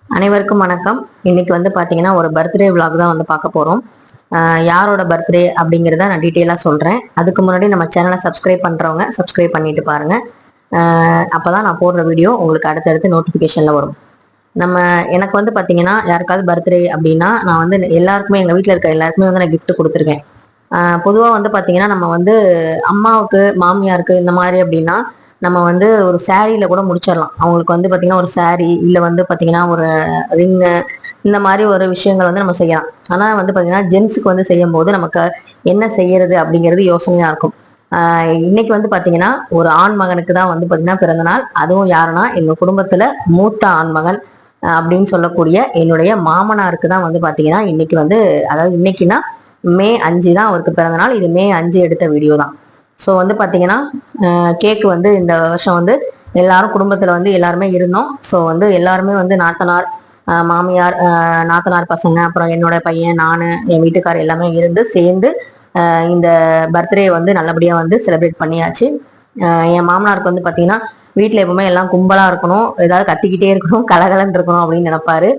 அனைவருக்கும் வணக்கம். இன்னைக்கு வந்து பார்த்தீங்கன்னா ஒரு பர்த்டே விலாக் தான் வந்து பார்க்க போகிறோம். யாரோட பர்த்டே அப்படிங்கிறத நான் டீட்டெயிலாக சொல்கிறேன். அதுக்கு முன்னாடி நம்ம சேனலை சப்ஸ்கிரைப் பண்ணுறவங்க சப்ஸ்கிரைப் பண்ணிட்டு பாருங்கள். அப்போ தான் நான் போடுற வீடியோ உங்களுக்கு அடுத்தடுத்து நோட்டிஃபிகேஷனில் வரும். எனக்கு வந்து பார்த்தீங்கன்னா யாருக்காவது பர்த்டே அப்படின்னா நான் வந்து எல்லாருக்குமே, எங்கள் வீட்டில் இருக்க எல்லாருக்குமே வந்து நான் கிஃப்ட் கொடுத்துருக்கேன். பொதுவாக வந்து பார்த்தீங்கன்னா நம்ம வந்து அம்மாவுக்கு, மாமியாருக்கு இந்த மாதிரி அப்படின்னா நம்ம வந்து ஒரு சாரியில கூட முடிச்சிடலாம். அவங்களுக்கு வந்து பார்த்தீங்கன்னா ஒரு சாரி, இல்லை வந்து பார்த்தீங்கன்னா ஒரு ரிங்கு, இந்த மாதிரி ஒரு விஷயங்கள் வந்து நம்ம செய்யலாம். ஆனால் வந்து பார்த்தீங்கன்னா ஜென்ஸுக்கு வந்து செய்யும் போது நமக்கு என்ன செய்யறது அப்படிங்கிறது யோசனையா இருக்கும். இன்னைக்கு வந்து பார்த்தீங்கன்னா ஒரு ஆண் மகனுக்கு தான் வந்து பார்த்தீங்கன்னா பிறந்த நாள். அதுவும் யாருன்னா எங்க குடும்பத்துல மூத்த ஆண்மகன் அப்படின்னு சொல்லக்கூடிய என்னுடைய மாமனாருக்கு தான் வந்து பார்த்தீங்கன்னா இன்னைக்கு வந்து, அதாவது இன்னைக்குன்னா மே 5 தான் அவருக்கு பிறந்த நாள். இது மே 5 எடுத்த வீடியோ தான். ஸோ வந்து பார்த்தீங்கன்னா கேக்கு வந்து இந்த வருஷம் வந்து எல்லாரும் குடும்பத்தில் வந்து எல்லாருமே இருந்தோம். ஸோ வந்து எல்லாருமே வந்து நாத்தனார், மாமியார், நாத்தனார் பசங்க, அப்புறம் என்னோட பையன், நான், என் வீட்டுக்கார் எல்லாமே இருந்து சேர்ந்து இந்த பர்த்டே வந்து நல்லபடியாக வந்து செலிப்ரேட் பண்ணியாச்சு. என் மாமனாருக்கு வந்து பார்த்தீங்கன்னா வீட்டில் எப்பவுமே எல்லாம் கும்பலாக இருக்கணும், ஏதாவது கத்திக்கிட்டே இருக்கணும், கலகலன்னு இருக்கணும் அப்படின்னு நினைப்பாரு.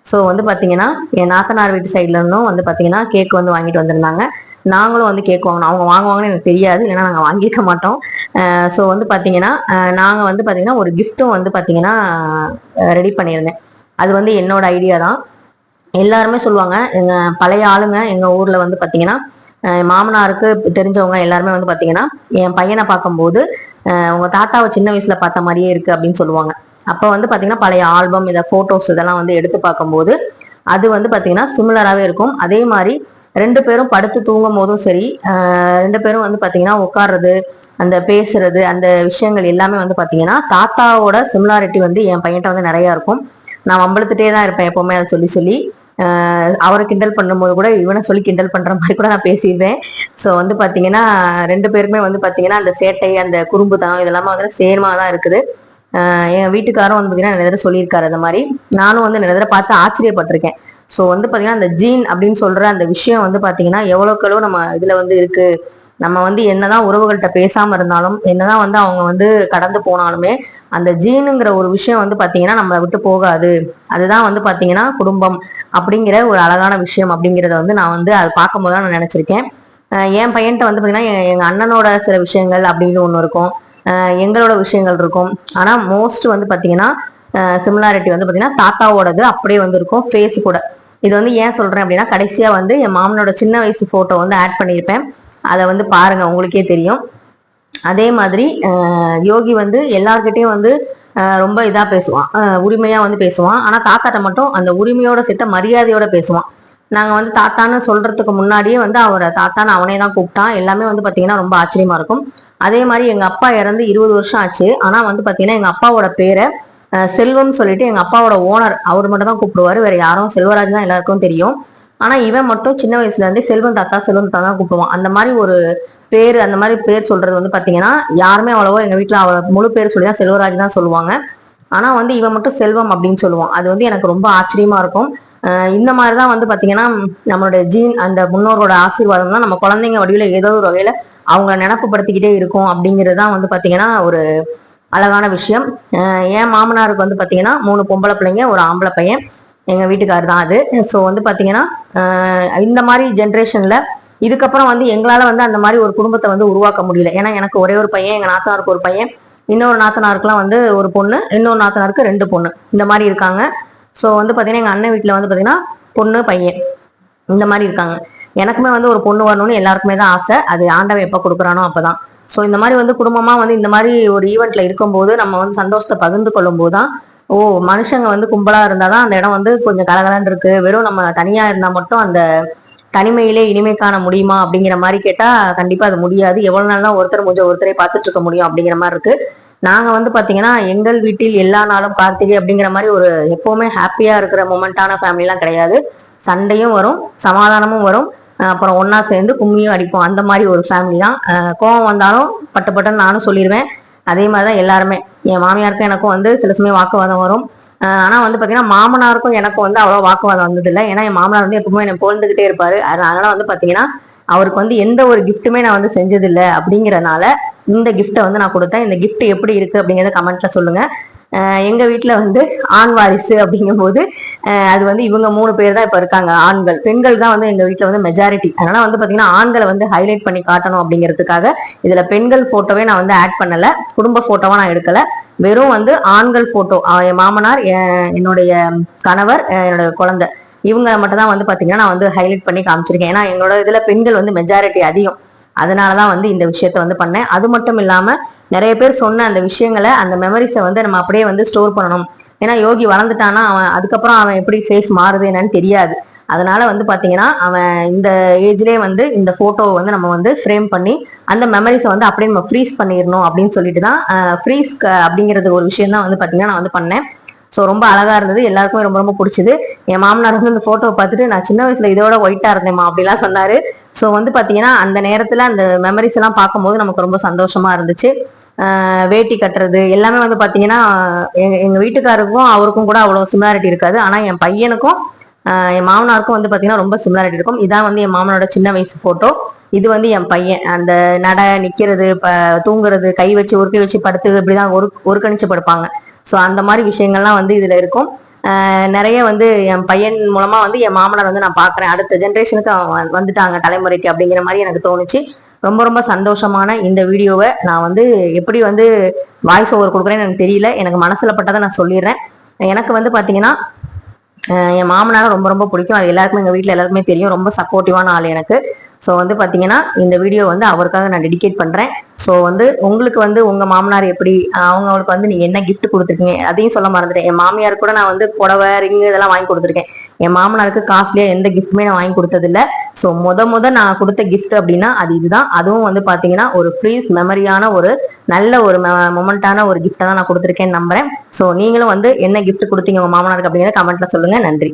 ஸோ வந்து பார்த்தீங்கன்னா என் நாத்தனார் வீட்டு சைட்ல இருந்தும் வந்து பார்த்தீங்கன்னா கேக் வந்து வாங்கிட்டு வந்திருந்தாங்க. நாங்களும் வந்து கேக் வாங்கணும். அவங்க வாங்குவாங்கன்னு எனக்கு தெரியாது, ஏன்னா நாங்கள் வாங்கியிருக்க மாட்டோம். ஸோ வந்து பார்த்தீங்கன்னா நாங்கள் வந்து பார்த்தீங்கன்னா ஒரு கிஃப்ட்டும் வந்து பார்த்தீங்கன்னா ரெடி பண்ணியிருந்தேன். அது வந்து என்னோட ஐடியா தான். எல்லாருமே சொல்லுவாங்க, எங்கள் பழைய ஆளுங்க எங்கள் ஊரில் வந்து பார்த்தீங்கன்னா மாமனாருக்கு தெரிஞ்சவங்க எல்லாருமே வந்து பார்த்தீங்கன்னா என் பையனை பார்க்கும்போது உங்க தாத்தாவை சின்ன வயசுல பார்த்த மாதிரியே இருக்கு அப்படின்னு சொல்லுவாங்க. அப்போ வந்து பார்த்தீங்கன்னா பழைய ஆல்பம், இதை ஃபோட்டோஸ் இதெல்லாம் வந்து எடுத்து பார்க்கும்போது அது வந்து பார்த்தீங்கன்னா சிமிலராகவே இருக்கும். அதே மாதிரி ரெண்டு பேரும் படுத்து தூங்கும் போதும் சரி, ரெண்டு பேரும் வந்து பார்த்தீங்கன்னா உட்கார்றது, அந்த பேசுறது, அந்த விஷயங்கள் எல்லாமே வந்து பார்த்தீங்கன்னா தாத்தாவோட சிமிலாரிட்டி வந்து என் பையன்கிட்ட வந்து நிறையா இருக்கும். நான் வம்பளத்துட்டே தான் இருப்பேன் எப்பவுமே அதை சொல்லி சொல்லி. அவரை கிண்டல் பண்ணும்போது கூட இவனை சொல்லி கிண்டல் பண்ற மாதிரி கூட நான் பேசிடுவேன். ஸோ வந்து பார்த்தீங்கன்னா ரெண்டு பேருமே வந்து பார்த்தீங்கன்னா அந்த சேட்டை, அந்த குறும்புத்தனம் இதெல்லாமே வந்து சேமா தான் இருக்குது. என் வீட்டுக்காரும் வந்து பார்த்தீங்கன்னா நிறைய தடவை சொல்லியிருக்காரு. அந்த மாதிரி நானும் வந்து நிறைய தடவை பார்த்து ஆச்சரியப்பட்டிருக்கேன். ஸோ வந்து பார்த்தீங்கன்னா அந்த ஜீன் அப்படின்னு சொல்ற அந்த விஷயம் வந்து பார்த்தீங்கன்னா எவ்வளோக்களோ நம்ம இதுல வந்து இருக்கு. நம்ம வந்து என்னதான் உறவுகள்கிட்ட பேசாம இருந்தாலும், என்னதான் வந்து அவங்க வந்து கடந்து போனாலுமே அந்த ஜீனுங்கிற ஒரு விஷயம் வந்து பார்த்தீங்கன்னா நம்மளை விட்டு போகாது. அதுதான் வந்து பார்த்தீங்கன்னா குடும்பம் அப்படிங்கிற ஒரு அழகான விஷயம் அப்படிங்கிறத வந்து நான் வந்து அதை பார்க்கும்போது தான் நான் நினைச்சிருக்கேன். என் பையன்கிட்ட வந்து பார்த்தீங்கன்னா எங்க அண்ணனோட சில விஷயங்கள் அப்படின்னு ஒன்று இருக்கும், எங்களோட விஷயங்கள் இருக்கும். ஆனால் மோஸ்ட் வந்து பார்த்தீங்கன்னா சிமிலாரிட்டி வந்து பார்த்தீங்கன்னா தாத்தாவோடது அப்படியே வந்து இருக்கும், ஃபேஸ் கூட. இது வந்து ஏன் சொல்றேன் அப்படின்னா, கடைசியா வந்து என் மாமனோட சின்ன வயசு போட்டோ வந்து ஆட் பண்ணியிருப்பேன். அதை வந்து பாருங்க, உங்களுக்கே தெரியும். அதே மாதிரி யோகி வந்து எல்லார்கிட்டையும் வந்து ரொம்ப இதா பேசுவான், உரிமையா வந்து பேசுவான். ஆனா தாத்தாட்ட மட்டும் அந்த உரிமையோட சேர்த்த மரியாதையோட பேசுவான். நாங்க வந்து தாத்தான்னு சொல்றதுக்கு முன்னாடியே வந்து அவரை தாத்தான்னு அவனே தான் கூப்பிட்டான். எல்லாமே வந்து பாத்தீங்கன்னா ரொம்ப ஆச்சரியமா இருக்கும். அதே மாதிரி எங்க அப்பா இறந்து 20 வருஷம் ஆச்சு. ஆனா வந்து பாத்தீங்கன்னா எங்க அப்பாவோட பேரை செல்வம் சொல்லிட்டு எங்க அப்பாவோட ஓனர் அவர் மட்டும் தான் கூப்பிடுவாரு. வேற யாரும், செல்வராஜ் தான் எல்லாருக்கும் தெரியும். ஆனா இவன் மட்டும் சின்ன வயசுல இருந்தே செல்வம் தாத்தா செல்வம் தாத்தா தான் கூப்பிடுவான். அந்த மாதிரி ஒரு பேர், அந்த மாதிரி பேர் சொல்றது வந்து பாத்தீங்கன்னா யாருமே அவ்வளவோ எங்க வீட்டுல அவ முழு பேர் சொல்லிதான் செல்வராஜ் தான் சொல்லுவாங்க. ஆனா வந்து இவன் மட்டும் செல்வம் அப்படின்னு சொல்லுவான். அது வந்து எனக்கு ரொம்ப ஆச்சரியமா இருக்கும். இந்த மாதிரிதான் வந்து பாத்தீங்கன்னா நம்மளுடைய ஜீன், அந்த முன்னோரோட ஆசீர்வாதம் தான் நம்ம குழந்தைங்க வடிவில ஏதோ ஒரு வகையில அவங்க நினப்புப்படுத்திக்கிட்டே இருக்கும் அப்படிங்கிறது தான் வந்து பாத்தீங்கன்னா ஒரு அழகான விஷயம். என் மாமனாருக்கு வந்து பாத்தீங்கன்னா 3 பொம்பளை பிள்ளைங்க, ஒரு ஆம்பளை பையன். எங்க வீட்டுக்காரர் தான் அது. ஸோ வந்து பாத்தீங்கன்னா இந்த மாதிரி ஜென்ரேஷன்ல இதுக்கப்புறம் வந்து எங்களால வந்து அந்த மாதிரி ஒரு குடும்பத்தை வந்து உருவாக்க முடியல. ஏன்னா எனக்கு ஒரே ஒரு பையன், எங்க நாத்தனாருக்கு ஒரு பையன், இன்னொரு நாத்தனாருக்குலாம் வந்து ஒரு பொண்ணு, இன்னொரு நாத்தனாருக்கு 2 பொண்ணு, இந்த மாதிரி இருக்காங்க. ஸோ வந்து பாத்தீங்கன்னா எங்க அண்ணன் வீட்டுல வந்து பாத்தீங்கன்னா பொண்ணு பையன் இந்த மாதிரி இருக்காங்க. எனக்குமே வந்து ஒரு பொண்ணு வரணும்னு எல்லாருக்குமே தான் ஆசை. அது ஆண்டவன் எப்ப கொடுக்குறானோ அப்பதான். ஸோ இந்த மாதிரி வந்து குடும்பமா வந்து இந்த மாதிரி ஒரு ஈவெண்ட்ல இருக்கும்போது நம்ம வந்து சந்தோஷத்தை பகிர்ந்து கொள்ளும் போதுதான், ஓ, மனுஷங்க வந்து கும்பலா இருந்தாதான் அந்த இடம் வந்து கொஞ்சம் கலகலன்னு இருக்கு. வெறும் நம்ம தனியா இருந்தா மட்டும் அந்த தனிமையிலே இனிமை காண முடியுமா அப்படிங்கிற மாதிரி கேட்டா கண்டிப்பா அது முடியாது. எவ்வளவு நாள் தான் ஒருத்தர் கொஞ்சம் ஒருத்தரை பார்த்துட்டு இருக்க முடியும் அப்படிங்கிற மாதிரி இருக்கு. நாங்க வந்து பாத்தீங்கன்னா எங்கள் வீட்டில் எல்லா நாளும் கார்த்திகை அப்படிங்கிற மாதிரி ஒரு எப்பவுமே ஹாப்பியா இருக்கிற மொமெண்டான ஃபேமிலி எல்லாம் கிடையாது. சண்டையும் வரும், சமாதானமும் வரும், அப்புறம் ஒன்னா சேர்ந்து கும்மியும் அடிப்போம். அந்த மாதிரி ஒரு ஃபேமிலி தான். கோவம் வந்தாலும் பட்டு பட்டுன்னு நானும் சொல்லிடுவேன். அதே மாதிரிதான் எல்லாருமே. என் மாமியாருக்கும் எனக்கும் வந்து சில சமயம் வாக்குவாதம் வரும். ஆனா வந்து பாத்தீங்கன்னா மாமனாருக்கும் எனக்கும் வந்து அவ்வளவு வாக்குவாதம் வந்தது இல்லை. ஏன்னா என் மாமனார் வந்து எப்பவுமே என்னை புகழ்ந்துகிட்டே இருப்பாரு. அதனால வந்து பாத்தீங்கன்னா அவருக்கு வந்து எந்த ஒரு கிஃப்ட்டுமே நான் வந்து செஞ்சதில்லை அப்படிங்கறதுனால இந்த கிஃப்ட்டை வந்து நான் கொடுத்தேன். இந்த கிஃப்ட் எப்படி இருக்கு அப்படிங்கறத கமெண்ட்ல சொல்லுங்க. எங்க வீட்டுல வந்து ஆண் வாரிசு அப்படிங்கும்போது அது வந்து இவங்க 3 பேர் தான் இப்ப இருக்காங்க. ஆண்கள், பெண்கள் தான் வந்து எங்க வீட்டுல வந்து மெஜாரிட்டி. அதனால வந்து பாத்தீங்கன்னா ஆண்களை வந்து ஹைலைட் பண்ணி காட்டணும் அப்படிங்கிறதுக்காக இதுல பெண்கள் போட்டோவே நான் வந்து ஆட் பண்ணல, குடும்ப போட்டோவா நான் எடுக்கல. வெறும் வந்து ஆண்கள் போட்டோ, என் மாமனார், என்னுடைய கணவர், என்னோட குழந்தை, இவங்க மட்டும் தான் வந்து பாத்தீங்கன்னா நான் வந்து ஹைலைட் பண்ணி காமிச்சிருக்கேன். ஏன்னா என்னோட இதுல பெண்கள் வந்து மெஜாரிட்டி அதிகம். அதனாலதான் வந்து இந்த விஷயத்த வந்து பண்ணேன். அது மட்டும் இல்லாம நிறைய பேர் சொன்ன அந்த விஷயங்களை, அந்த மெமரிஸை வந்து நம்ம அப்படியே வந்து ஸ்டோர் பண்ணணும். ஏன்னா யோகி வளர்ந்துட்டானா அவன் அதுக்கப்புறம் அவன் எப்படி ஃபேஸ் மாறுது என்னன்னு தெரியாது. அதனால வந்து பாத்தீங்கன்னா அவன் இந்த ஏஜ்லயே வந்து இந்த போட்டோவை வந்து நம்ம வந்து ஃப்ரேம் பண்ணி அந்த மெமரிஸை வந்து அப்படியே நம்ம ஃப்ரீஸ் பண்ணிடணும் அப்படின்னு சொல்லிட்டு தான் ஃப்ரீஸ் அப்படிங்கிறது ஒரு விஷயம் தான் வந்து பாத்தீங்கன்னா நான் வந்து பண்ணேன். ஸோ ரொம்ப அழகா இருந்தது, எல்லாருக்குமே ரொம்ப ரொம்ப பிடிச்சது. என் மாமனார் வந்து இந்த போட்டோவை பார்த்துட்டு நான் சின்ன வயசுல இதோட ஒயிட்டா இருந்தேம்மா அப்படிலாம் சொன்னாரு. ஸோ வந்து பாத்தீங்கன்னா அந்த நேரத்துல அந்த மெமரிஸ் எல்லாம் பார்க்கும்போது நமக்கு ரொம்ப சந்தோஷமா இருந்துச்சு. வேட்டி கட்டுறது எல்லாமே வந்து பாத்தீங்கன்னா எங்க வீட்டுக்காருக்கும் அவருக்கும் கூட அவ்வளவு சிமிலாரிட்டி இருக்காது. ஆனா என் பையனுக்கும் என் மாமனாருக்கும் வந்து பாத்தீங்கன்னா ரொம்ப சிமிலாரிட்டி இருக்கும். இதான் வந்து என் மாமனோட சின்ன வயசு போட்டோ. இது வந்து என் பையன் அந்த நிக்கிறது, தூங்குறது, கை வச்சு உருக்கி வச்சு படுத்து இப்படிதான் ஒரு கணிச்சு படுப்பாங்க. ஸோ அந்த மாதிரி விஷயங்கள்லாம் வந்து இதுல இருக்கும். நிறைய வந்து என் பையன் மூலமா வந்து என் மாமனார் வந்து நான் பாக்குறேன், அடுத்த ஜென்ரேஷனுக்கு வந்துட்டாங்க தலைமுறைக்கு அப்படிங்கிற மாதிரி எனக்கு தோணுச்சு. ரொம்ப ரொம்ப சந்தோஷமான இந்த வீடியோவை நான் வந்து எப்படி வந்து வாய்ஸ் ஓவர் கொடுக்குறேன்னு எனக்கு தெரியல, எனக்கு மனசுல பட்டதை நான் சொல்லிடுறேன். எனக்கு வந்து பாத்தீங்கன்னா என் மாமனார் ரொம்ப ரொம்ப பிடிக்கும். அது எல்லாருக்குமே எங்க வீட்டுல எல்லாருக்குமே தெரியும். ரொம்ப சப்போர்ட்டிவான ஆள் எனக்கு. ஸோ வந்து பாத்தீங்கன்னா இந்த வீடியோ வந்து அவருக்காக நான் டெடிகேட் பண்றேன். ஸோ வந்து உங்களுக்கு வந்து உங்க மாமனார் எப்படி, அவங்களுக்கு வந்து நீங்க என்ன கிஃப்ட் கொடுத்துருக்கீங்க அதையும் சொல்ல மறந்துட்டேன். என் மாமியார் கூட நான் வந்து புடவை, ரிங்கு இதெல்லாம் வாங்கி கொடுத்துருக்கேன். என் மாமனாருக்கு காஸ்ட்லியா எந்த கிஃப்ட்டுமே நான் வாங்கி கொடுத்தது இல்லை. ஸோ முத நான் கொடுத்த கிஃப்ட் அப்படின்னா அது இதுதான். அதுவும் வந்து பாத்தீங்கன்னா ஒரு ஃப்ரீஸ் மெமரியான ஒரு நல்ல ஒரு மொமெண்டான ஒரு கிஃப்ட்டை தான் நான் கொடுத்துருக்கேன்னு நம்புறேன். ஸோ நீங்களும் வந்து என்ன கிஃப்ட் கொடுத்தீங்க உங்க மாமனாருக்கு அப்படிங்கிறத கமெண்ட்ல சொல்லுங்க. நன்றி.